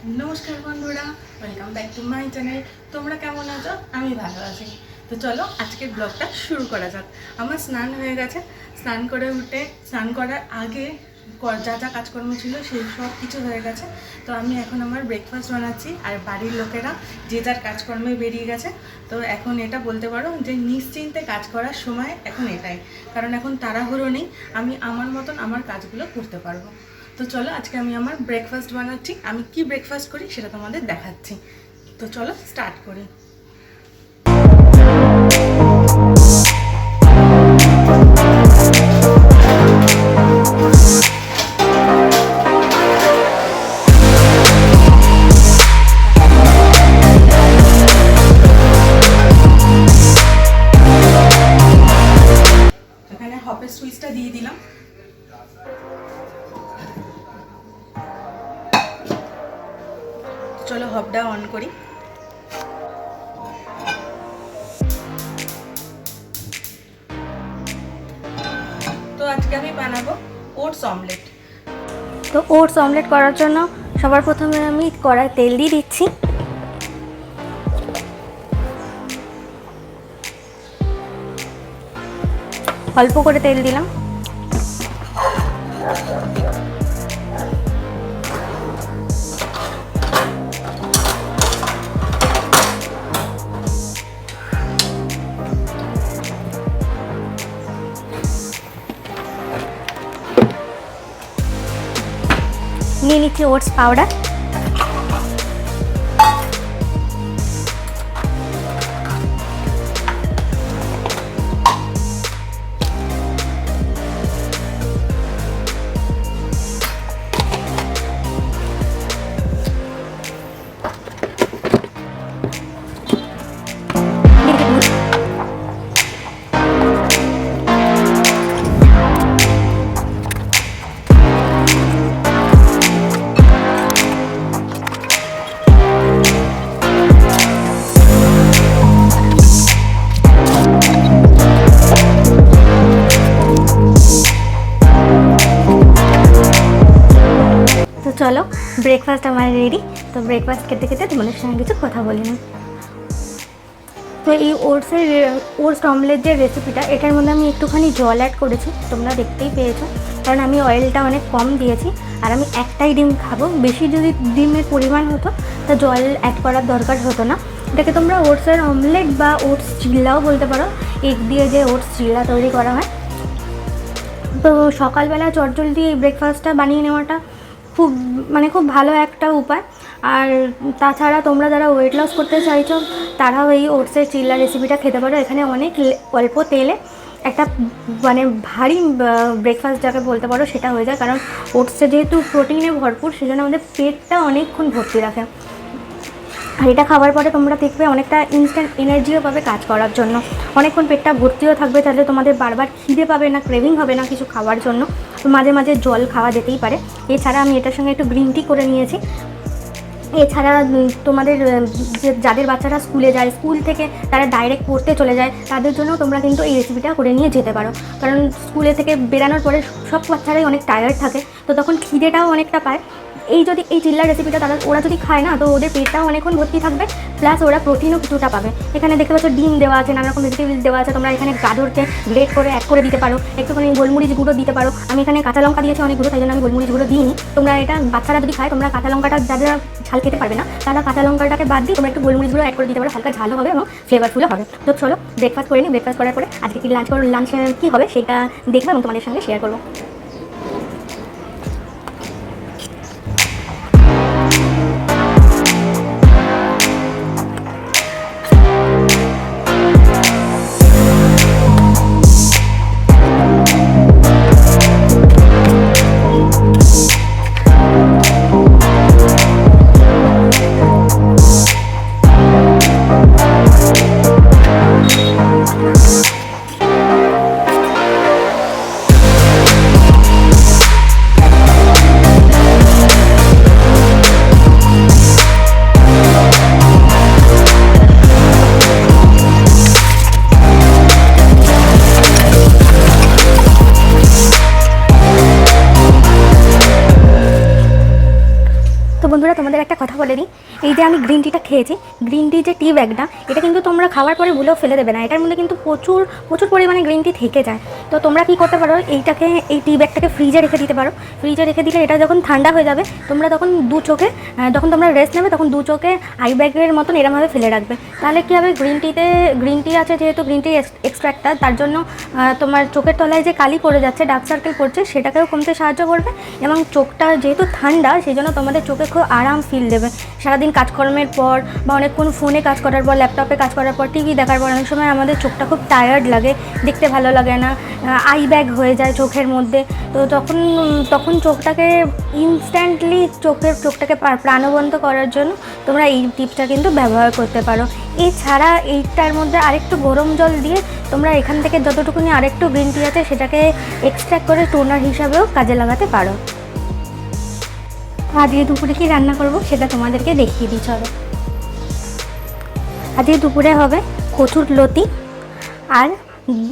नमस्कार बंधुरा welcome back to my channel. তোমরা কেমন আছো? আমি ভালো আছি। তো চলো আজকের ব্লগটা শুরু করা যাক। আমার স্নান হয়ে গেছে। স্নান করে উঠে স্নান করার আগে যা যা কাজকর্ম ছিল সেই সব কিছু হয়ে গেছে। তো আমি এখন আমার ব্রেকফাস্ট বানাচ্ছি আর বাড়ির লোকেরা যে যার কাজকর্মে বেরিয়ে গেছে। তো এখন এটা বলতে পারো যে নিশ্চিন্তে কাজ করার সময় এখন এটাই, কারণ এখন তাড়াহুড়ো নেই, আমি আমার মতন আমার কাজগুলো করতে পারবো। তো চলো আজকে আমি আমার ব্রেকফাস্ট বানাচ্ছি। আমি কি ব্রেকফাস্ট করি সেটা তোমাদের দেখাচ্ছি। তো চলো স্টার্ট করি। এখানে হপের সুইচটা দিয়ে দিলাম। চলো হবটা অন করি। তো আজকে আমি বানাবো ওটস অমলেট। তো ওটস অমলেট করার জন্য সবার প্রথমে আমি কড়াই তেল দিয়ে দিচ্ছি। অল্প করে তেল দিলাম। নিয়ে নিচ্ছি ওটস পাউডার। চলো ব্রেকফাস্ট আমার রেডি। তো ব্রেকফাস্ট খেতে খেতে তোমাদের সঙ্গে কিছু কথা বলি না। তো এই ওটস অমলেট যে রেসিপিটা, এটার মধ্যে আমি একটুখানি জল অ্যাড করেছি, তোমরা দেখতেই পেয়েছো, কারণ আমি অয়েলটা অনেক কম দিয়েছি আর আমি একটাই ডিম খাবো। বেশি যদি ডিমের পরিমাণ হতো তা জল অ্যাড করার দরকার হতো না। এটাকে তোমরা ওটসের অমলেট বা ওটস চিল্লাও বলতে পারো, এগ দিয়ে যে ওটস চিল্লা তৈরি করা হয়। তো সকালবেলা চটজলদি এই ব্রেকফাস্টটা বানিয়ে নেওয়াটা খুব ভালো একটা উপায়। আর তাছাড়া তোমরা যারা ওয়েট লস করতে চাইছো তারাও এই ওটসের চিল্লা রেসিপিটা খেতে পারো। এখানে অনেক অল্প তেলে একটা ভারী ব্রেকফাস্ট যাকে বলতে পারো সেটা হয়ে যায়, কারণ ওটসে যেহেতু প্রোটিনে ভরপুর সেজন্য আমাদের পেটটা অনেকক্ষণ ভর্তি রাখে। আর এটা খাবার পরে তোমরা দেখবে অনেকটা ইনস্ট্যান্ট এনার্জিও পাবে কাজ করার জন্য, অনেকক্ষণ পেটটা ভর্তিও থাকবে, তাহলে তোমাদের বারবার খিদে পাবে না, ক্রেভিং হবে না কিছু খাওয়ার জন্য। মাঝে মাঝে জল খাওয়া যেতেই পারে। এছাড়া আমি এটার সঙ্গে একটু গ্রিন টি করে নিয়েছি। এছাড়া তোমাদের যাদের বাচ্চারা স্কুলে যায়, স্কুল থেকে তারা ডাইরেক্ট পড়তে চলে যায়, তাদের জন্য তোমরা কিন্তু এই রেসিপিটা করে নিয়ে যেতে পারো, কারণ স্কুলে থেকে বেরানোর পরে সব বাচ্চারাই অনেক টায়ার্ড থাকে, তো তখন খিদেটাও অনেকটা পায়। এই চিল্লার রেসিপিটা ওরা যদি খায় না, তো ওদের পেটটাও অনেকক্ষণ ভর্তি থাকবে, প্লাস ওরা প্রোটিনও কিছুটা পাবে। এখানে দেখতে পাচ্ছ ডিম দেওয়া আছে, নানা রকম ভেজিটেবলস দেওয়া আছে। তোমরা এখানে গাজরকে গ্রেট করে অ্যাড করে দিতে পারো, একটুখানি গোলমরিচ গুঁড়ো দিতে পারো। আমি এখানে কাঁচা লঙ্কা দিয়েছি অনেক গুঁড়ো, তাই জন্য আমি গোলমরিচ গুঁড়ো দিইনি। তোমরা এটা বাচ্চারা যদি খায়, তোমরা কাঁচা লঙ্কাটা যারা ঝাল খেতে পারবে না তারা কাঁচা লঙ্কাটাকে বাদ দিয়ে তোমরা একটু গোলমরিচ গুঁড়ো অ্যাড করে দিতে পারো, হালকা ঝালও হবে এবং ফ্লেভারফুলও হবে। তো চলো ব্রেকফাস্ট করে নিই। ব্রেকফাস্ট করার পরে আজকে কি লাঞ্চ কী হবে সেটা দেখবে এবং তোমাদের সঙ্গে শেয়ার করবো। তো বন্ধুরা, তোমাদের একটা কথা বলে দিই, এই যে আমি গ্রিন টিটা খেয়েছি, গ্রিন টি যে টি ব্যাগটা, এটা কিন্তু তোমরা খাওয়ার পরে ভুলেও ফেলে দেবে না। এটার মধ্যে কিন্তু প্রচুর প্রচুর পরিমাণে গ্রিন টি থেকে যায়। তো তোমরা কী করতে পারো, এই টি ব্যাগটাকে ফ্রিজে রেখে দিতে পারো। ফ্রিজে রেখে দিলে এটা যখন ঠান্ডা হয়ে যাবে, তোমরা তখন দু চোখে, যখন তোমরা রেস্ট নেবে তখন দু চোখে আই ব্যাগের মতন এরমভাবে ফেলে রাখবে। তাহলে কী হবে, গ্রিন টি আছে যেহেতু, গ্রিন টি এক্সট্রাক্টটা, তার জন্য তোমার চোখের তলায় যে কালি পড়ে যাচ্ছে, ডার্ক সার্কেল পড়ছে, সেটাকেও কমতে সাহায্য করবে। এবং চোখটা যেহেতু ঠান্ডা, সেই জন্য তোমাদের চোখে খুব আরাম ফিল দেবে। সারাদিন কাজকর্মের পর বা অনেকক্ষণ ফোনে কাজ করার পর, ল্যাপটপে কাজ করার পর, টিভি দেখার পর অনেক সময় আমাদের চোখটা খুব টায়ার্ড লাগে, দেখতে ভালো লাগে না, আই ব্যাগ হয়ে যায় চোখের মধ্যে। তো তখন চোখটাকে ইনস্ট্যান্টলি চোখটাকে প্রাণবন্ত করার জন্য তোমরা এই টিপসটা কিন্তু ব্যবহার করতে পারো। এছাড়া এইটার মধ্যে আরেকটু গরম জল দিয়ে তোমরা এখান থেকে যতটুকুনি আরেকটু গ্রিন টি আছে সেটাকে এক্সট্র্যাক্ট করে টোনার হিসাবেও কাজে লাগাতে পারো। আজকে দুপুরে কি রান্না করব সেটা তোমাদেরকে দেখিয়ে দিই, চলো। আজকে দুপুরে হবে কচুর লতি আর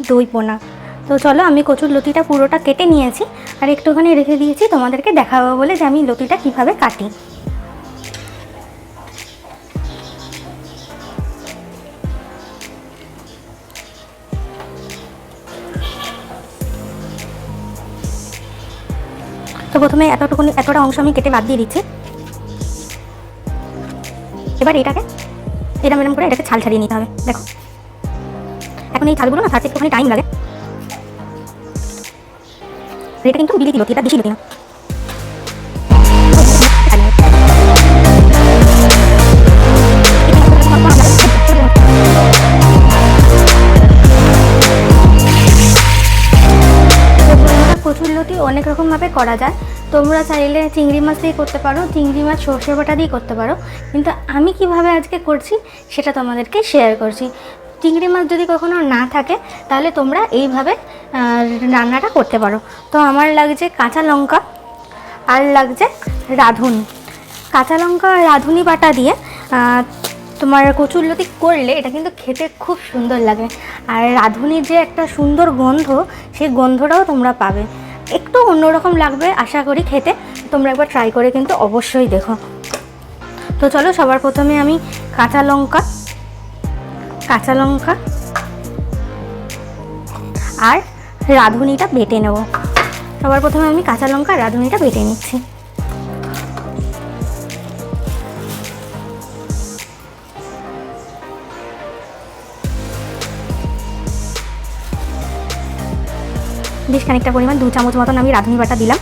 দই পোনা। তো চলো, আমি কচুর লতিটা পুরোটা কেটে নিয়েছি আর একটুখানি রেখে দিয়েছি তোমাদেরকে দেখাবো বলে যে আমি লতিটা কীভাবে কাটি। তো প্রথমে এতটা অংশ আমি কেটে বাদ দিয়ে দিচ্ছি। এবার এটাকে এরম করে এটাকে ছাল ছাড়িয়ে নিতে হবে। দেখো, এখন এই ছালগুলো না ছাড়তে একটুখানি টাইম লাগে। এটা কিন্তু বিলিতি লতি, এটা দেশি লতি না। কচুর লতি অনেক রকমভাবে করা যায়। তোমরা চাইলে চিংড়ি মাছ দিয়ে করতে পারো, চিংড়ি মাছ সর্ষে বাটা দিয়ে করতে পারো, কিন্তু আমি কিভাবে আজকে করছি সেটা তোমাদেরকে শেয়ার করছি। চিংড়ি মাছ যদি কখনো না থাকে তাহলে তোমরা এইভাবে রান্নাটা করতে পারো। তো আমার লাগছে কাঁচা লঙ্কা আর লাগছে রাঁধুনি। কাঁচা লঙ্কা আর রাঁধুনি বাটা দিয়ে তোমার কচুরলতি করলে এটা কিন্তু খেতে খুব সুন্দর লাগে। আর রাঁধুনির যে একটা সুন্দর গন্ধ, সেই গন্ধটাও তোমরা পাবে। একটু অন্যরকম লাগবে আশা করি খেতে, তোমরা একবার ট্রাই করে কিন্তু অবশ্যই দেখো। তো চলো, সবার প্রথমে আমি কাঁচা লঙ্কা আর রাঁধুনিটা বেটে নেব। সবার প্রথমে আমি কাঁচা লঙ্কা রাঁধুনিটা বেটে নিচ্ছি। বেশ খানিকটা পরিমাণ 2 চামচ মতন আমি রাঁধুনি বাটা দিলাম।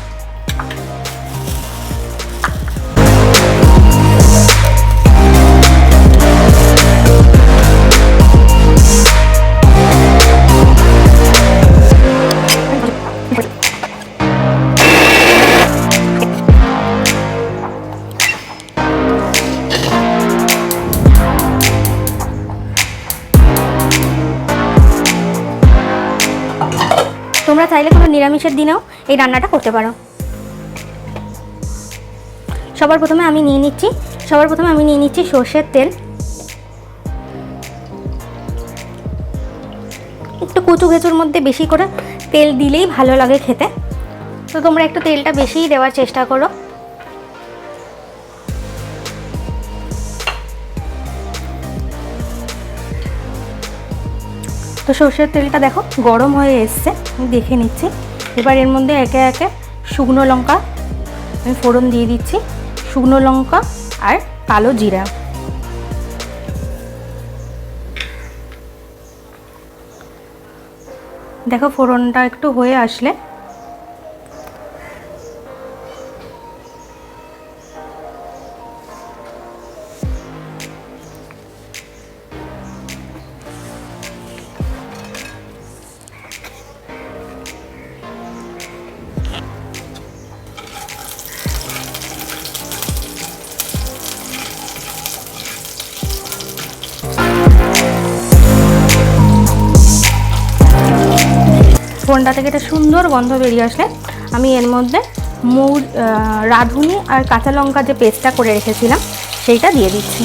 তোমরা চাইলে কোনো নিরামিষের দিনেও এই রান্নাটা করতে পারো। সবার প্রথমে আমি নিয়ে নিচ্ছি সর্ষের তেল। একটু কচু ঘেঁচুর মধ্যে বেশি করে তেল দিলেই ভালো লাগে খেতে, তো তোমরা একটু তেলটা বেশিই দেওয়ার চেষ্টা করো। তো সর্ষের তেলটা দেখো গরম হয়ে এসছে, আমি দেখে নিচ্ছি। এবার এর মধ্যে একে একে শুকনো লঙ্কা আমি ফোড়ন দিয়ে দিচ্ছি, শুকনো লঙ্কা আর কালো জিরা। দেখো ফোড়নটা একটু হয়ে আসলে ফোড়নটা থেকে একটা সুন্দর গন্ধ বেরিয়ে আসলে আমি এর মধ্যে রাঁধুনি আর কাঁচা লঙ্কা যে পেস্টটা করে রেখেছিলাম সেইটা দিয়ে দিচ্ছি।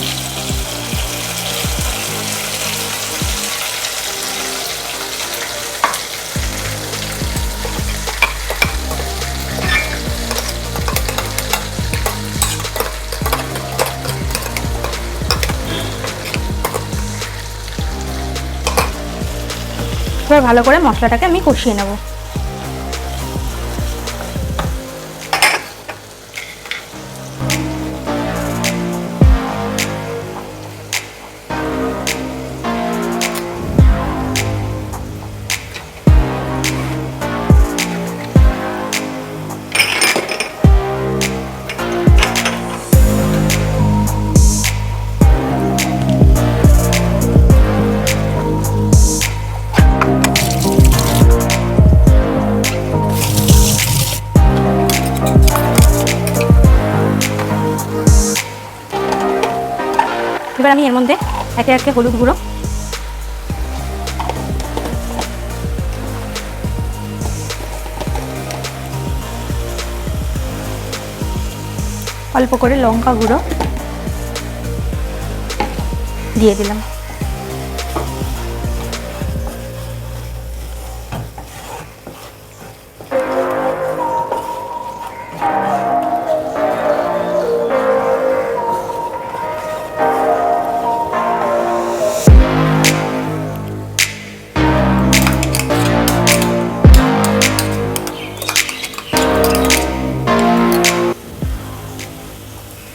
এবার ভালো করে মশলাটাকে আমি কষিয়ে নেব। এবার আমি এর মধ্যে একে একে হলুদ গুঁড়ো, অল্প করে লঙ্কা গুঁড়ো দিয়ে দিলাম।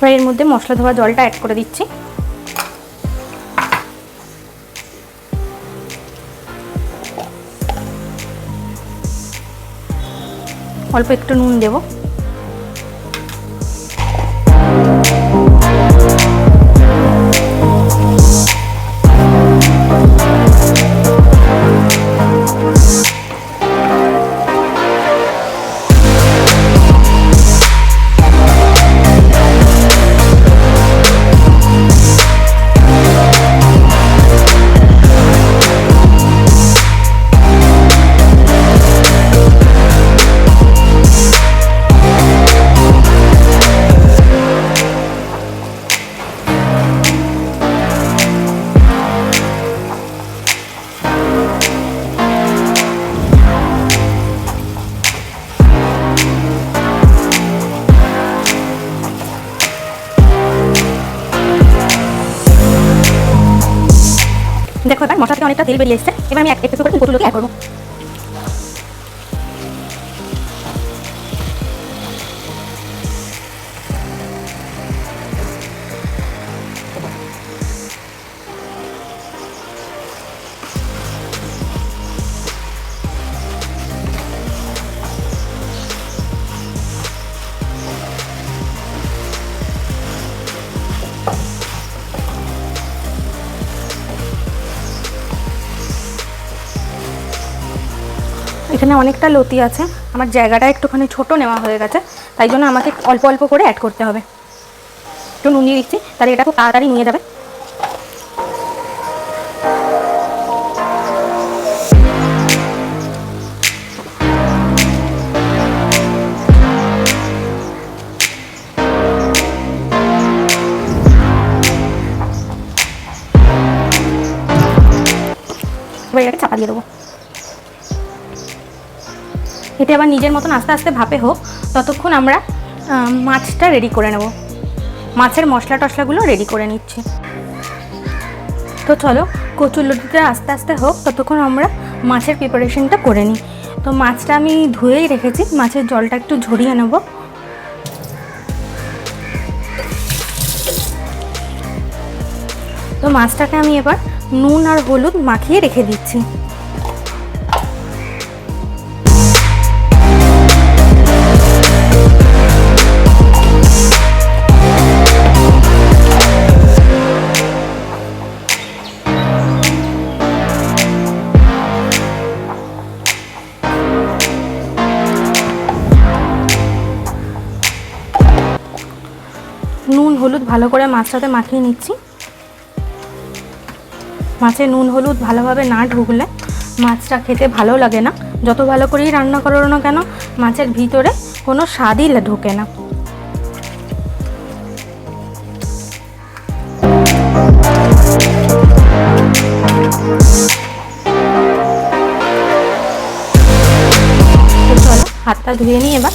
এবার এর মধ্যে মশলা ধোয়া জলটা অ্যাড করে দিচ্ছি। অল্প একটু নুন দেব। দেখো এবার মশলা থেকে অনেকটা তেল বেরিয়ে এসেছে। এবার আমি একটু করে কচুর লতি অ্যাড করবো। এখানে অনেকটা লতি আছে, আমার জায়গাটা একটুখানি ছোট নেওয়া হয়ে গেছে, তাই জন্য আমাকে অল্প অল্প করে অ্যাড করতে হবে। একটু নুন দিয়ে দিচ্ছি, তাহলে এটা খুব তাড়াতাড়ি নিয়ে যাবে। এবার এটাকে চাপা দিয়ে দেবো। এটা আবার নিজের মতন আস্তে আস্তে ভাপে হোক, ততক্ষণ আমরা মাছটা রেডি করে নেব। মাছের মশলা টশলাগুলো রেডি করে নিচ্ছি। তো চলো কচুর লতিটা আস্তে আস্তে হোক, ততক্ষণ আমরা মাছের প্রিপারেশনটা করে নিই। তো মাছটা আমি ধুয়েই রেখেছি, মাছের জলটা একটু ঝরিয়ে নেব। তো মাছটাকে আমি এবার নুন আর হলুদ মাখিয়ে রেখে দিচ্ছি। নুন হলুদ ভালো করে মাছটাতে মাখিয়ে নিচ্ছি। মাছে নুন হলুদ ভালোভাবে না ঢুকলে মাছটা খেতে ভালো লাগে না। যত ভালো করেই রান্না করো না কেন, মাছের ভিতরে কোনো স্বাদই ঢোকে না। চলো হাতটা ধুয়ে নিই এবার।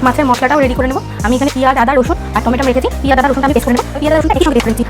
মাছের মশলাটাও রেডি করে নেবো। আমি এখানে পেঁয়াজ, আদা, রসুন আর টমেটো রেখেছি। পেঁয়াজ, আদা, রসুনটা আমি পেস্ট করে নেবো। পেঁয়াজ, আদা, রসুনটা একই সঙ্গে রেখেছি।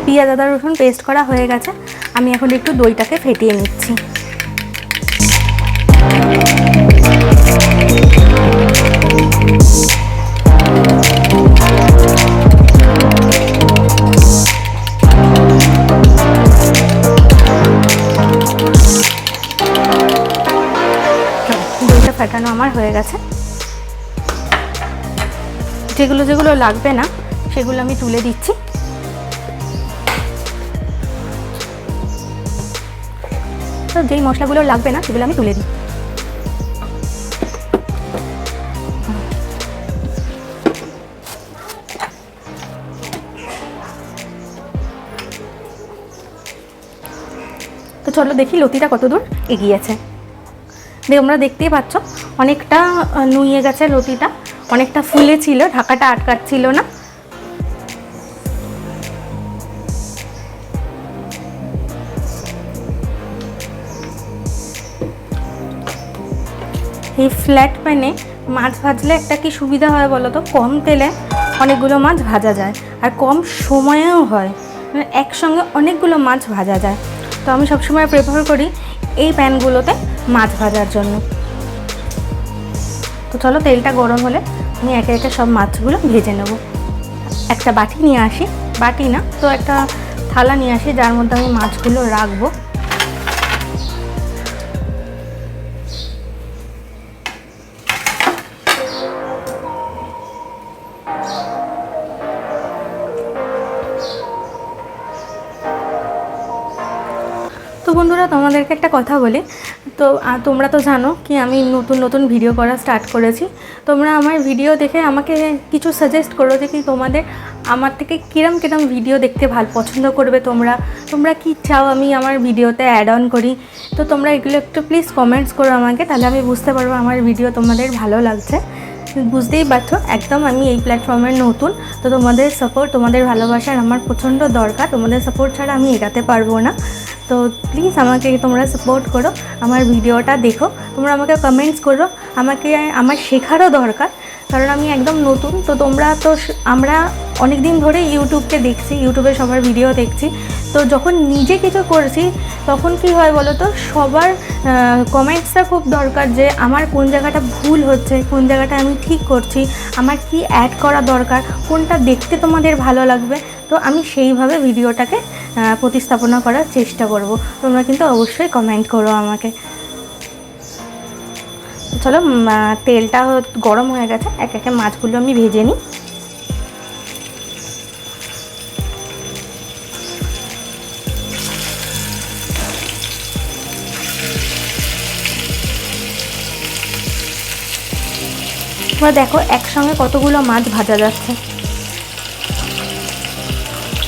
পেঁয়াজ, আদা, রসুন পেস্ট করা হয়ে গেছে। আমি এখন একটু দইটাকে ফেটিয়ে নিচ্ছি। দইটা ফেটানো আমার হয়ে গেছে। যেগুলো যেগুলো লাগবে না সেগুলো আমি তুলে দিচ্ছি। তো যেই মশলাগুলো লাগবে না সেগুলো আমি তুলে দিই। তো চলো দেখি লতিটা কত দূর এগিয়েছে। তোমরা দেখতেই পাচ্ছ অনেকটা নুয়ে গেছে লতিটা, অনেকটা ফুলে ছিল, ঢাকাটা আটকাচ্ছিল না। এই ফ্ল্যাট প্যানে মাছ ভাজলে একটা কি সুবিধা হয় বলো তো, কম তেলে অনেকগুলো মাছ ভাজা যায় আর কম সময়েও হয়, মানে একসঙ্গে অনেকগুলো মাছ ভাজা যায়। তো আমি সবসময় প্রেফার করি এই প্যানগুলোতে মাছ ভাজার জন্য। তো চলো তেলটা গরম হলে আমি একে একে সব মাছগুলো ভেজে নেব। একটা বাটি নিয়ে আসি, বাটি না তো একটা থালা নিয়ে আসি যার মধ্যে আমি মাছগুলো রাখবো। তো বন্ধুরা তোমাদেরকে একটা কথা বলি, তো তোমরা তো জানো কি আমি নতুন নতুন ভিডিও করা স্টার্ট করেছি। তোমরা আমার ভিডিও দেখে আমাকে কিছু সাজেস্ট করো যে কি তোমাদের আমার থেকে কিরম কিরম ভিডিও দেখতে পছন্দ করবে, তোমরা কি চাও আমি আমার ভিডিওতে অ্যাড অন করি। তো তোমরা এগুলো একটু প্লিজ কমেন্টস করো আমাকে, তাহলে আমি বুঝতে পারবো আমার ভিডিও তোমাদের ভালো লাগছে। বুঝতেই পারছো একদম আমি এই প্ল্যাটফর্মের নতুন, তো তোমাদের সাপোর্ট, তোমাদের ভালোবাসার আমার প্রচণ্ড দরকার। তোমাদের সাপোর্ট ছাড়া আমি এগাতে পারবো না। তো প্লিজ আমাকে তোমরা সাপোর্ট করো, আমার ভিডিওটা দেখো, তোমরা আমাকে কমেন্টস করো। আমার শেখারও দরকার, কারণ আমি একদম নতুন। তো আমরা অনেক দিন ধরে ইউটিউবকে দেখছি, ইউটিউবে সবার ভিডিও দেখছি। তো যখন নিজে কিছু করছি তখন কি হয় বলো তো, সবার কমেন্টসটা খুব দরকার যে আমার কোন জায়গাটা ভুল হচ্ছে, কোন জায়গাটা আমি ঠিক করছি, আমার কি অ্যাড করা দরকার, কোনটা দেখতে তোমাদের ভালো লাগবে। তো আমি সেইভাবে ভিডিওটাকে প্রতিস্থাপনা করার চেষ্টা করব। তোমরা কিন্তু অবশ্যই কমেন্ট করো আমাকে। চলো তেলটা গরম হয়ে গেছে, এক একে মাছগুলো আমি ভেজে নিই। এবার দেখো একসঙ্গে কতগুলো মাছ ভাজা যাচ্ছে,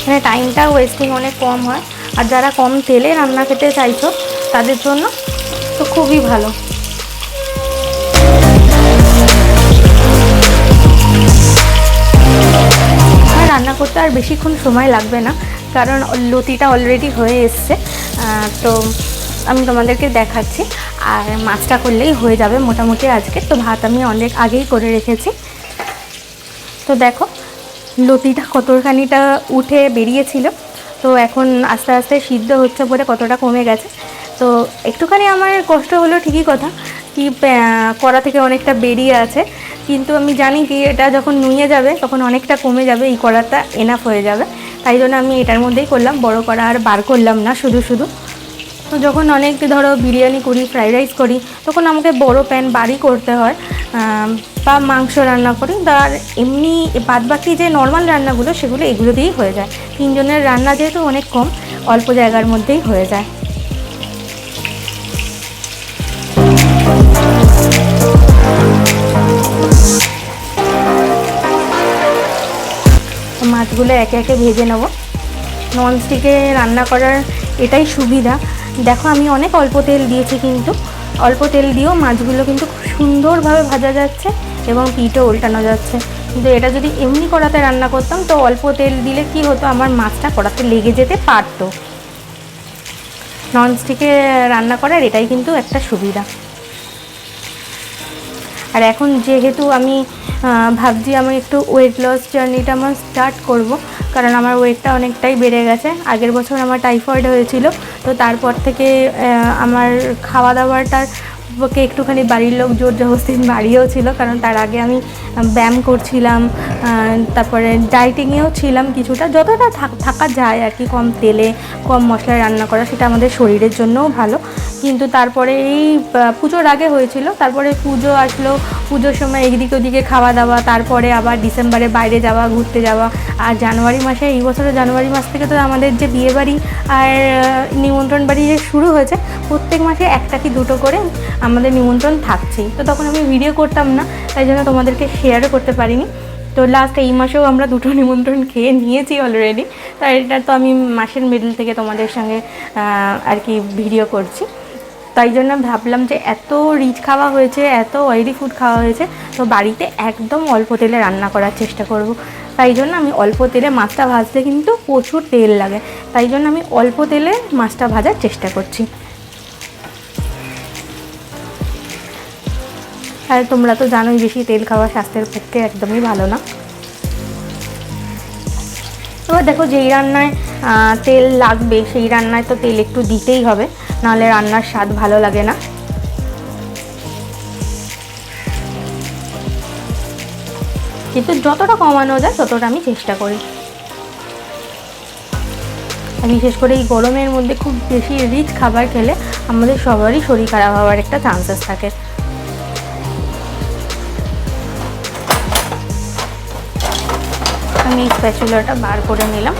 মানে টাইমটা ওয়েস্টিং অনেক কম হয়। আর যারা কম তেলে রান্না খেতে চাইছো তাদের জন্য তো খুবই ভালো। রান্না করতে আর বেশিক্ষণ সময় লাগবে না, কারণ লতিটা অলরেডি হয়ে এসছে। তো আমি তোমাদেরকে দেখাচ্ছি, আর মাছটা করলেই হয়ে যাবে মোটামুটি আজকে। তো ভাত আমি অনেক আগেই করে রেখেছি। তো দেখো লতিটা কতখানিটা উঠে বেরিয়েছিল, তো এখন আস্তে আস্তে সিদ্ধ হচ্ছে বলে কতটা কমে গেছে। তো একটুখানি আমার কষ্ট হলো ঠিকই কথা, কি কড়া থেকে অনেকটা বেরিয়ে আছে, কিন্তু আমি জানি কি এটা যখন নুয়ে যাবে তখন অনেকটা কমে যাবে, এই কড়াটা এনাফ হয়ে যাবে। তাই জন্য আমি এটার মধ্যেই করলাম, বড় কড়া আর বার করলাম না শুধু শুধু। তো যখন অনেক ধরো বিরিয়ানি করি, ফ্রাইড রাইস করি, তখন আমাকে বড় প্যান বাড়ি করতে হয়, বা মাংস রান্না করি। আর এমনি বাদবাকি যে নর্মাল রান্নাগুলো সেগুলো এগুলো দিয়েই হয়ে যায়। তিনজনের রান্না যেহেতু অনেক কম, অল্প জায়গার মধ্যেই হয়ে যায়। মাছগুলো একে একে ভেজে নেব। ননস্টিকে রান্না করার এটাই সুবিধা। দেখো আমি অনেক অল্প তেল দিয়েছি, কিন্তু অল্প তেল দিয়েও মাছগুলো কিন্তু খুব সুন্দরভাবে ভাজা যাচ্ছে এবং পিঠও উল্টানো যাচ্ছে। কিন্তু এটা যদি এমনি কড়াতে রান্না করতাম তো অল্প তেল দিলে কি হতো, আমার মাছটা কড়াতে লেগে যেতে পারতো। ননস্টিকে রান্না করার এটাই কিন্তু একটা সুবিধা। আর এখন যেহেতু আমি ভাবছি আমি একটু ওয়েট লস জার্নিটা আমার স্টার্ট করব, কারণ আমার ওয়েটটা অনেকটাই বেড়ে গেছে। আগের বছর আমার টাইফয়েড হয়েছিল, তো তারপর থেকে আমার খাওয়া দাওয়াটার ওকে একটুখানি বাড়ির লোক জোর জবরদস্তি বাড়িয়েও ছিল, কারণ তার আগে আমি ব্যায়াম করছিলাম, তারপরে ডায়েটিংয়েও ছিলাম কিছুটা, যতটা থাকা যায় আর কি, কম তেলে কম মশলায় রান্না করা, সেটা আমাদের শরীরের জন্যও ভালো। কিন্তু তারপরে এই পুজোর আগে হয়েছিল, তারপরে পুজো আসলো, পুজোর সময় এদিকে ওদিকে খাওয়া দাওয়া, তারপরে আবার ডিসেম্বরে বাইরে যাওয়া, ঘুরতে যাওয়া, আর জানুয়ারি মাসে, এই বছরের জানুয়ারি মাস থেকে তো আমাদের যে বিয়ে বাড়ি আর নিমন্ত্রণ বাড়ি যে শুরু হয়েছে, প্রত্যেক মাসে একটা কি দুটো করে আমাদের নিমন্ত্রণ থাকছেই। তো তখন আমি ভিডিও করতাম না, তাই জন্য তোমাদেরকে শেয়ারও করতে পারিনি। তো লাস্ট এই মাসেও আমরা দুটো নিমন্ত্রণ খেয়ে নিয়েছি অলরেডি। তো এটা তো আমি মাসের মিডল থেকে তোমাদের সঙ্গে আর কি ভিডিও করছি। তাই জন্য ভাবলাম যে এত রিচ খাওয়া হয়েছে, এত অয়েলি ফুড খাওয়া হয়েছে, তো বাড়িতে একদম অল্প তেলে রান্না করার চেষ্টা করব। তাই জন্য আমি অল্প তেলে মাছটা ভাজতে কিন্তু প্রচুর তেল লাগে, তাই জন্য আমি অল্প তেলে মাছটা ভাজার চেষ্টা করছি। আর তোমরা তো জানোই বেশি তেল খাওয়া স্বাস্থ্যের পক্ষে একদমই ভালো না। এবার দেখো, যেই রান্নায় তেল লাগবে সেই রান্নায় তো তেল একটু দিতেই হবে, নাহলে রান্নার স্বাদ ভালো লাগে না। কিন্তু যতটা কমানো যায় ততটা আমি চেষ্টা করি। বিশেষ করে এই গরমের মধ্যে খুব বেশি রিচ খাবার খেলে আমাদের সবারই শরীর খারাপ হওয়ার একটা চান্সেস থাকে। আমি এই স্প্যাচুলাটা বার করে নিলাম।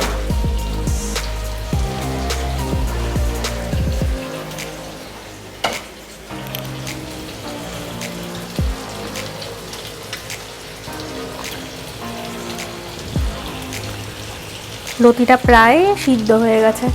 লতিটা প্রায় সিদ্ধ হয়ে গেছে।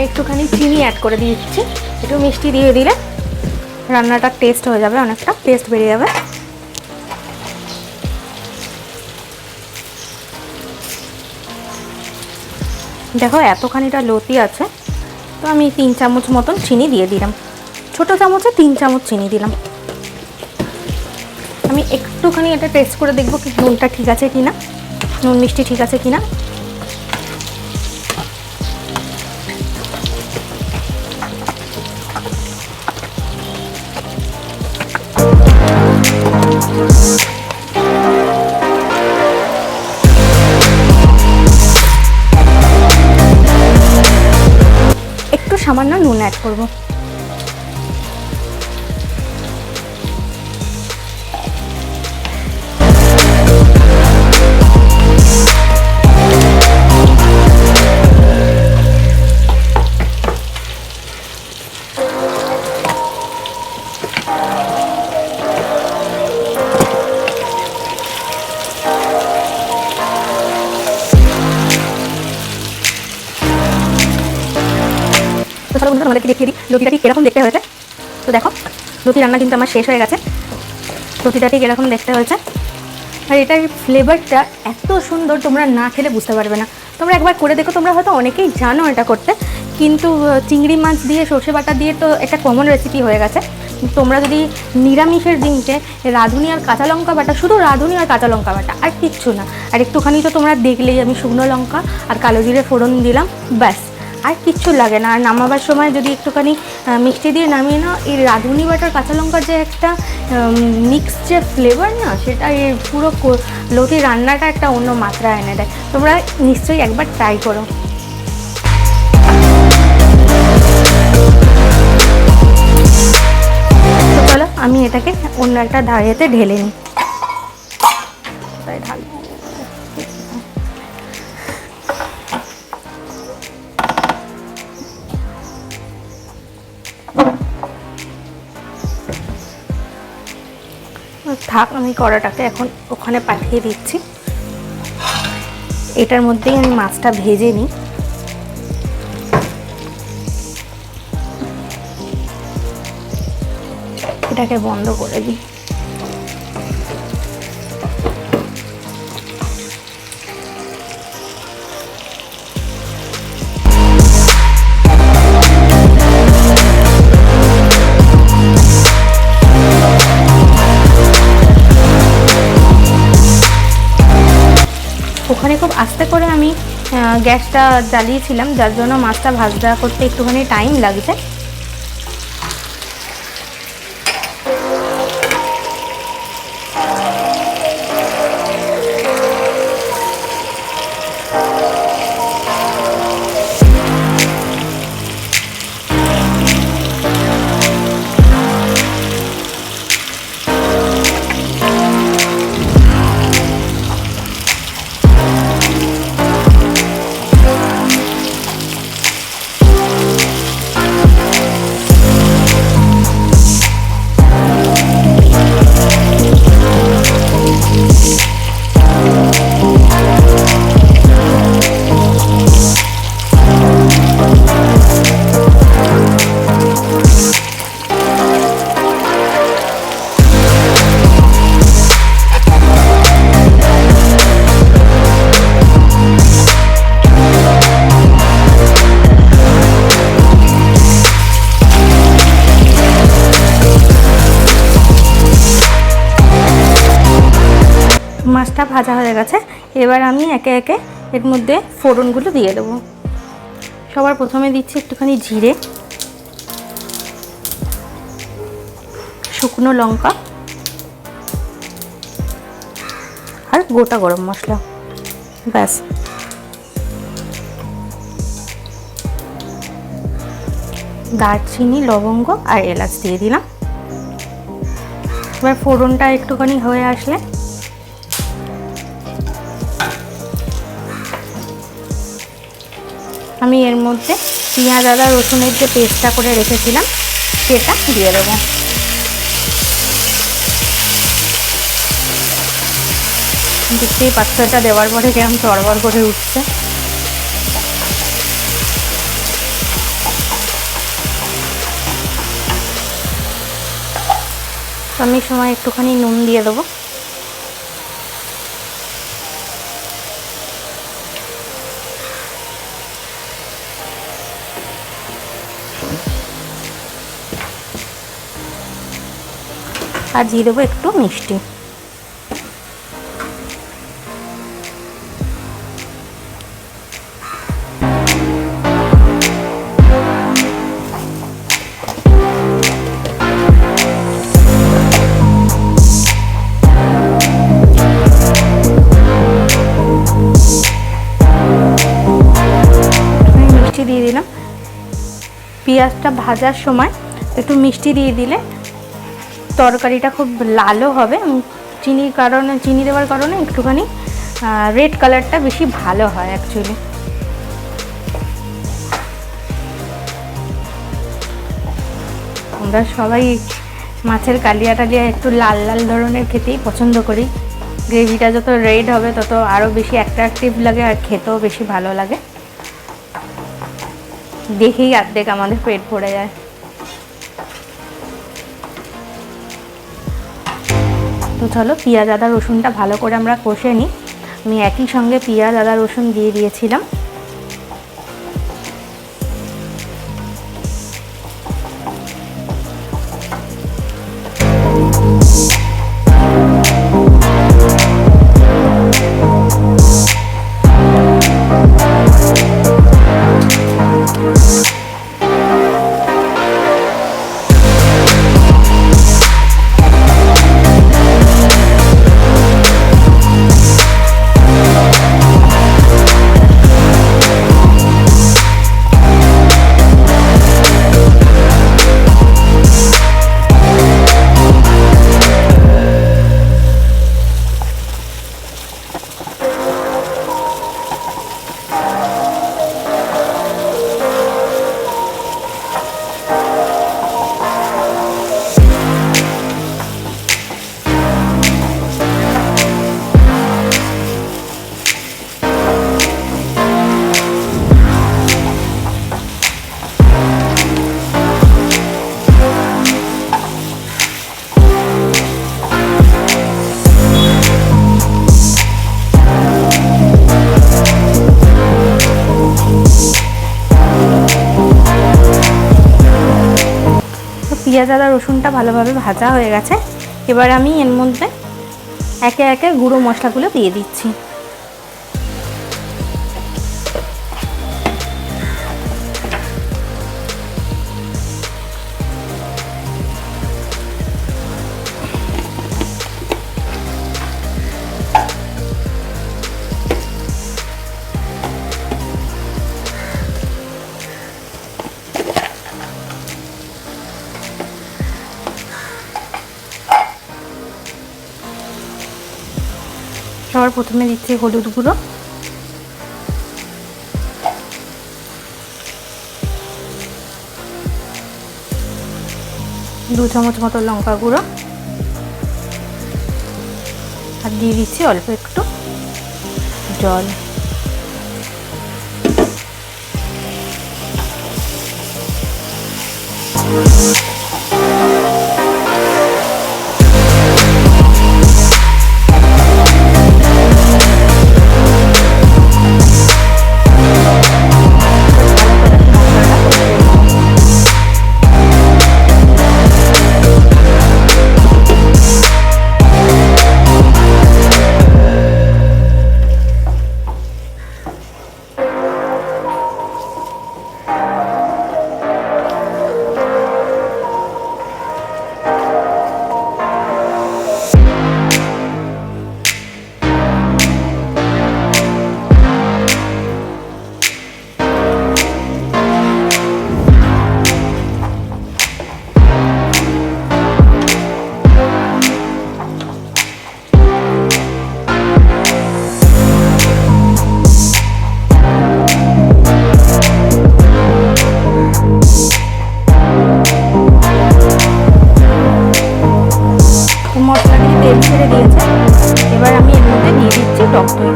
একটুখানি চিনি অ্যাড করে দিচ্ছি, একটু মিষ্টি দিয়ে দিলে রান্নাটার টেস্ট হয়ে যাবে, অনেকটা টেস্ট বেড়ে যাবে। দেখো এতখানিটা লতি আছে, তো আমি 3 চামচ মতন চিনি দিয়ে দিলাম, ছোটো চামচে 3 চামচ চিনি দিলাম। আমি একটুখানি এটা টেস্ট করে দেখবো কি নুনটা ঠিক আছে কি না, নুন মিষ্টি ঠিক আছে কি না। অ্যাড করব। তো চলো বন্ধুরা, তোমাদেরকে দেখিয়ে দিই লতিটা ঠিক এরকম দেখতে হয়েছে। তো দেখো, লতি রান্না কিন্তু আমার শেষ হয়ে গেছে। লতিটা ঠিক এরকম দেখতে হয়েছে। আর এটার ফ্লেভারটা এত সুন্দর, তোমরা না খেলে বুঝতে পারবে না। তোমরা একবার করে দেখো। তোমরা হয়তো অনেকেই জানো এটা করতে, কিন্তু চিংড়ি মাছ দিয়ে সর্ষে বাটা দিয়ে তো একটা কমন রেসিপি হয়ে গেছে। তোমরা যদি নিরামিষের দিনকে রাঁধুনি আর কাঁচা লঙ্কা বাটা, শুধু রাঁধুনি আর কাঁচা লঙ্কা বাটা, আর কিচ্ছু না, আর একটুখানি তো তোমরা দেখলেই আমি শুকনো লঙ্কা আর কালো জিরে ফোড়ন দিলাম, ব্যাস, আর কিচ্ছু লাগে না। আর নামাবার সময় যদি একটুখানি মিষ্টি দিয়ে নামিয়ে নাও, এই রাঁধুনি বাটার কাঁচা লঙ্কার যে একটা মিক্স যে ফ্লেভার না, সেটা এই পুরো লতি রান্নাটা একটা অন্য মাত্রা এনে দেয়। তোমরা নিশ্চয়ই একবার ট্রাই করো। তো চলো আমি এটাকে অন্য একটা ধারেতে ঢেলে নিই। তাই ঢালবো। থাক, আমি কড়াটাকে এখন ওখানে পাঠিয়ে দিচ্ছি। এটার মধ্যেই আমি মাছটা ভেজে নিই। এটাকে বন্ধ করে দিই। ওখানে খুব আস্তে করে আমি গ্যাসটা জ্বালিয়েছিলাম, যার জন্য মাছটা ভাজা করতে একটুখানি টাইম লাগছে। মাছটা ভাজা হয়ে গেছে। এবার আমি একে একে এর মধ্যে ফোড়নগুলো দিয়ে দেবো। সবার প্রথমে দিচ্ছি একটুখানি জিরে, শুকনো লঙ্কা আর গোটা গরম মশলা, ব্যাস। দারচিনি, লবঙ্গ আর এলাচ দিয়ে দিলাম। এবার ফোড়নটা একটুখানি হয়ে আসলে আমি এর মধ্যে পেঁয়াজ, আদা, রসুনের যে পেস্টটা করে রেখেছিলাম সেটা দিয়ে দেবো। দেখতেই পাত্রটা দেওয়ার পরে কেমন চড়বড় করে উঠছে। আমি সময় একটুখানি নুন দিয়ে দেবো। আর দিয়ে দেবো একটু মিষ্টি। পেঁয়াজটা ভাজার সময় একটু মিষ্টি দিয়ে দিলে তরকারিটা খুব লালও হবে। চিনি দেওয়ার কারণে একটুখানি রেড কালারটা বেশি ভালো হয় অ্যাকচুয়ালি। আমরা সবাই মাছের কালিয়া টালিয়া একটু লাল লাল ধরনের খেতেই পছন্দ করি। গ্রেভিটা যত রেড হবে তত আরও বেশি অ্যাট্রাকটিভ লাগে আর খেতেও বেশি ভালো লাগে। দেখেই অর্ধেক আমাদের পেট ভরে যায়। তো চলো পেঁয়াজ আদা রসুনটা ভালো করে আমরা কষে নিই। আমি একই সঙ্গে পেঁয়াজ আদা রসুন দিয়ে দিয়েছিলাম। পেঁয়াজ আদা রসুনটা ভালোভাবে ভাজা হয়ে গেছে। এবার আমি এর মধ্যে একে একে গুঁড়ো মশলাগুলো দিয়ে দিচ্ছি। সবার প্রথমে দিচ্ছি হলুদ গুঁড়ো, 2 চামচ মতো লঙ্কা গুঁড়ো, আর দিয়ে দিচ্ছি অল্প একটু জল। মশলাটি তেল ছেড়ে দিয়েছে। এবার আমি এর মধ্যে দিয়ে দিচ্ছি টক দই।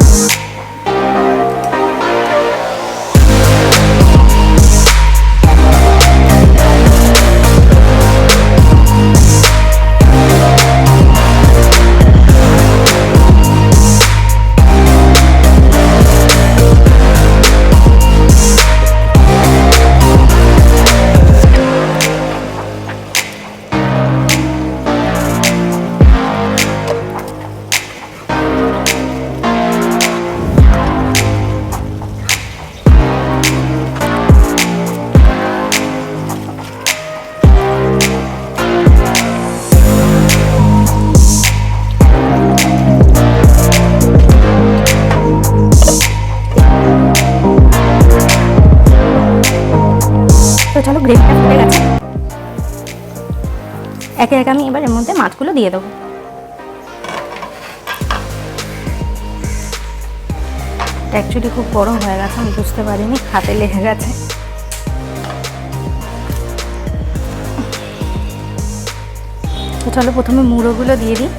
একে একে আমি এবার এর মধ্যে মাছগুলো দিয়ে দেবো। অ্যাকচুয়ালি খুব গরম হয়ে গেছে, আমি বুঝতে পারিনি, হাতে লেগে গেছে। তো চলো প্রথমে মুড়োগুলো দিয়ে দিই।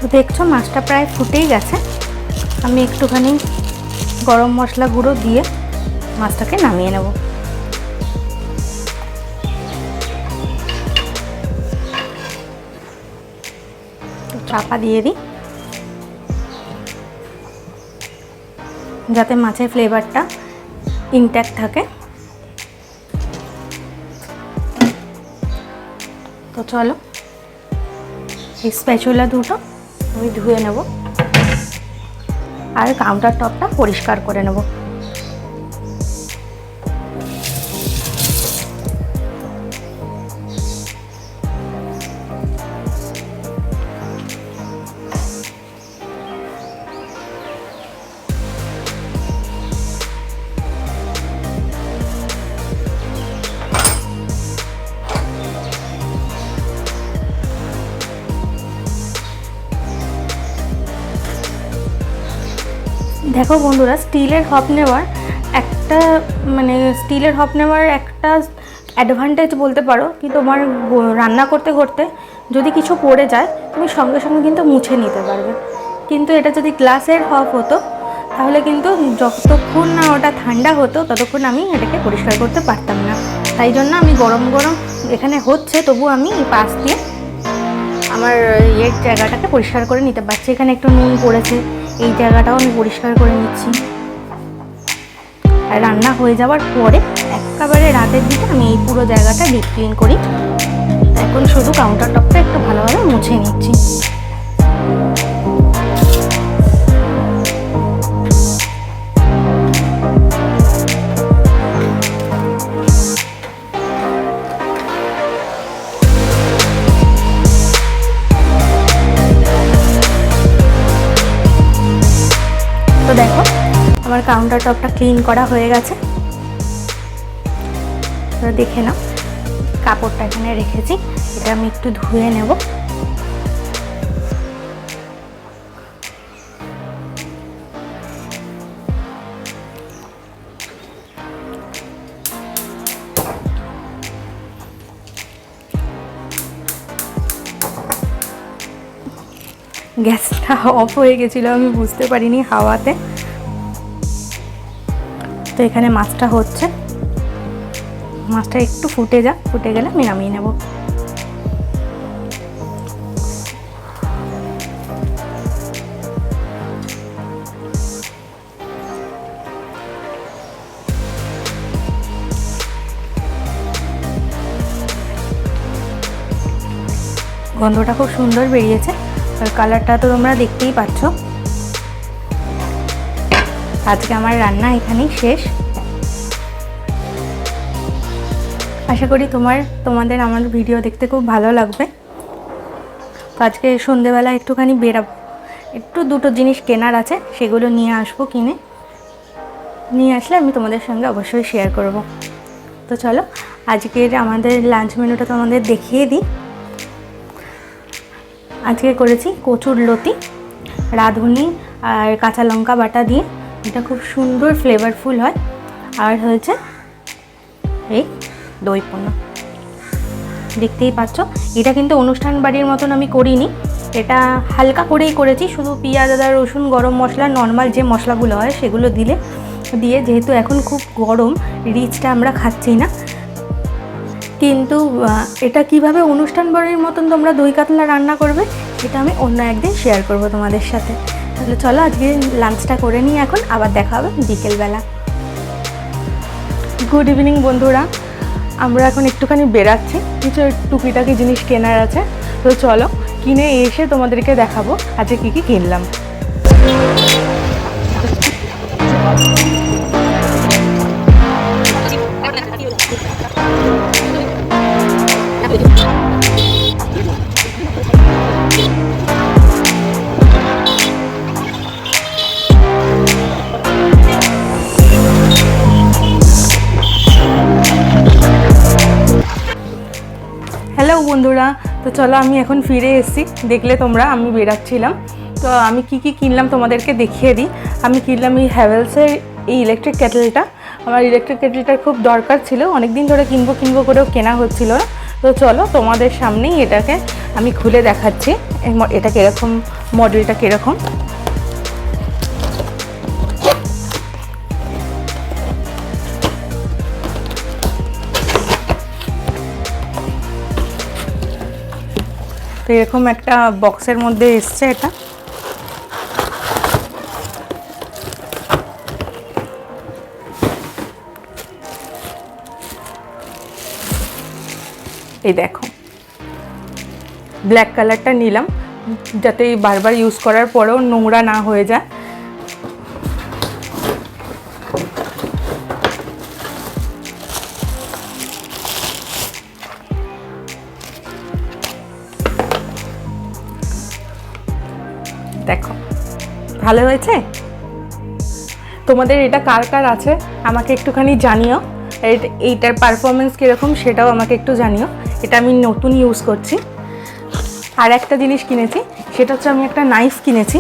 তো দেখছো মাছটা প্রায় ফুটেই গেছে। আমি একটুখানি গরম মশলা গুঁড়ো দিয়ে মাছটাকে নামিয়ে নেব। তো চাপা দিয়ে দিই যাতে মাছের ফ্লেভারটা ইনট্যাক্ট থাকে। তো চলো এই স্প্যাচুলা দুটো আমি ধুয়ে নেব আর কাউন্টার টপটা পরিষ্কার করে নেব। দেখো বন্ধুরা, স্টিলের হপ নেওয়ার একটা অ্যাডভান্টেজ বলতে পারো কি, তোমার রান্না করতে করতে যদি কিছু পড়ে যায় তুমি সঙ্গে সঙ্গে কিন্তু মুছে নিতে পারবে। কিন্তু এটা যদি গ্লাসের হপ হতো তাহলে কিন্তু যতক্ষণ না ওটা ঠান্ডা হতো ততক্ষণ আমি এটাকে পরিষ্কার করতে পারতাম না। তাই জন্য আমি গরম গরম এখানে হচ্ছে তবু আমি এই পাশ দিয়ে আমার এর জায়গাটাকে পরিষ্কার করে নিতে পারছি। এখানে একটু নুন পড়েছে, এই জায়গাটাও আমি পরিষ্কার করে নিচ্ছি। আর রান্না হয়ে যাওয়ার পরে একেবারে রাতের দিকে আমি এই পুরো জায়গাটা ডিপ ক্লিন করি। এখন শুধু কাউন্টার টপটা একটু ভালোভাবে মুছে নিচ্ছি। তো দেখো আমার কাউন্টার টপটা ক্লিন করা হয়ে গেছে। দেখে নাও, কাপড়টা এখানে রেখেছি, এটা আমি একটু ধুয়ে নেব। গ্যাসটা অফ হয়ে গেছিলো, আমি বুঝতে পারিনি হাওয়াতে। তো এখানে মাছটা হচ্ছে, মাছটা একটু ফুটে গেলে আমি নামিয়ে নেব। গন্ধটা খুব সুন্দর বেরিয়েছে আর কালারটা তো তোমরা দেখতেই পাচ্ছ। আজকে আমার রান্না এখানেই শেষ। আশা করি তোমাদের আমার ভিডিও দেখতে খুব ভালো লাগবে। তো আজকে সন্ধেবেলা একটুখানি বেরাবো, একটু দুটো জিনিস কেনার আছে, সেগুলো নিয়ে আসবো। নিয়ে আসলে আমি তোমাদের সঙ্গে অবশ্যই শেয়ার করব। তো চলো আজকের আমাদের লাঞ্চ মেনুটা তোমাদের দেখিয়ে দিই। আজকে করেছি কচুর লতি, রাঁধুনি আর কাঁচা লঙ্কা বাটা দিয়ে, এটা খুব সুন্দর ফ্লেভারফুল হয়। আর হয়েছে এই দই পোনা। দেখতেই পাচ্ছ। এটা কিন্তু অনুষ্ঠান বাড়ির মতন আমি করিনি, এটা হালকা করেই করেছি, শুধু পেঁয়াজ আদা রসুন গরম মশলা নর্মাল যে মশলাগুলো হয় সেগুলো দিয়ে যেহেতু এখন খুব গরম রিচটা আমরা খাচ্ছি না। কিন্তু এটা কিভাবে অনুষ্ঠান বাড়ির মতন তোমরা দই কাতলা রান্না করবে এটা আমি অন্য একদিন শেয়ার করব তোমাদের সাথে। তাহলে চলো আজকে লাঞ্চটা করে নিই, এখন আবার দেখা হবে বিকেলবেলা। গুড ইভিনিং বন্ধুরা, আমরা এখন একটুখানি বেরাচ্ছি, কিছু টুকিটাকি জিনিস কেনার আছে, তো চলো কিনে এসে তোমাদেরকে দেখাবো আজকে কী কী কিনলাম। হ্যালো বন্ধুরা, তো চলো আমি এখন ফিরে এসেছি, দেখলে তোমরা আমি বেরাচ্ছিলাম, তো আমি কি কি কিনলাম তোমাদেরকে দেখিয়ে দিই। আমি কিনলাম এই হ্যাভেলসের এই ইলেকট্রিক কেটেলটা। আমার ইলেকট্রিক কেটেলটার খুব দরকার ছিল, অনেক দিন ধরে কিনবো করেও কেনা হচ্ছিল না। তো চলো তোমাদের সামনেই এটাকে আমি খুলে দেখাচ্ছি, এটা কীরকম, মডেলটা কীরকম। তো এরকম একটা বক্সের মধ্যে এসছে এটা। এই দেখো, ব্ল্যাক কালারটা নিলাম যাতে বারবার ইউজ করার পরেও নোংরা না হয়ে যায়। দেখো ভালো হয়েছে। তোমাদের এটা কার কার আছে আমাকে একটুখানি জানিও, এইটার পারফরমেন্স কীরকম সেটাও আমাকে একটু জানিও। এটা আমি নতুন ইউজ করছি। আর একটা জিনিস কিনেছি, সেটা হচ্ছে আমি একটা নাইফ কিনেছি।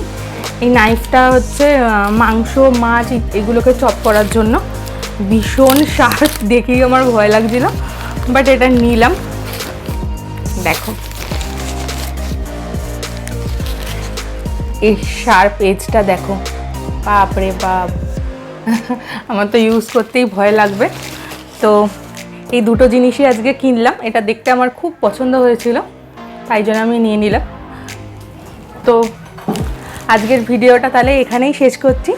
এই নাইফটা হচ্ছে মাংস মাছ এগুলোকে চপ করার জন্য, ভীষণ শার্প, দেখেই আমার ভয় লাগছিল, বাট এটা নিলাম। দেখো এই শার্প এজটা দেখো, বাপ রে বাপ, আমার তো ইউজ করতেই ভয় লাগবে। তো এই দুটো জিনিসই আজকে কিনলাম, এটা দেখতে আমার খুব পছন্দ হয়েছিল, তাই জন্য আমি নিয়ে নিলাম। তো আজকের ভিডিওটা তাহলে এখানেই শেষ করছি,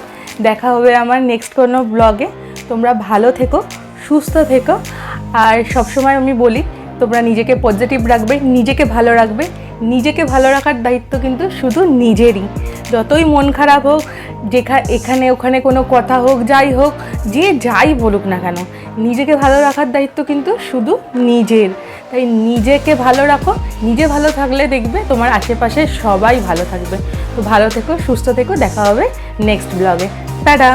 দেখা হবে আমার নেক্সট কোনো ব্লগে। তোমরা ভালো থেকো, সুস্থ থেকো, আর সবসময় আমি বলি তোমরা নিজেকে পজিটিভ রাখবে, নিজেকে ভালো রাখবে। নিজেকে ভালো রাখার দায়িত্ব কিন্তু শুধু নিজেরই। যতই মন খারাপ হোক, এখানে ওখানে কোনো কথা হোক, যাই হোক, যে যাই বলুক না কেন, নিজেকে ভালো রাখার দায়িত্ব কিন্তু শুধু নিজের। তাই নিজেকে ভালো রাখো, নিজে ভালো থাকলে দেখবে তোমার আশেপাশে সবাই ভালো থাকবে। তো ভালো থেকো, সুস্থ থেকো, দেখা হবে নেক্সট ব্লগে। টাটা।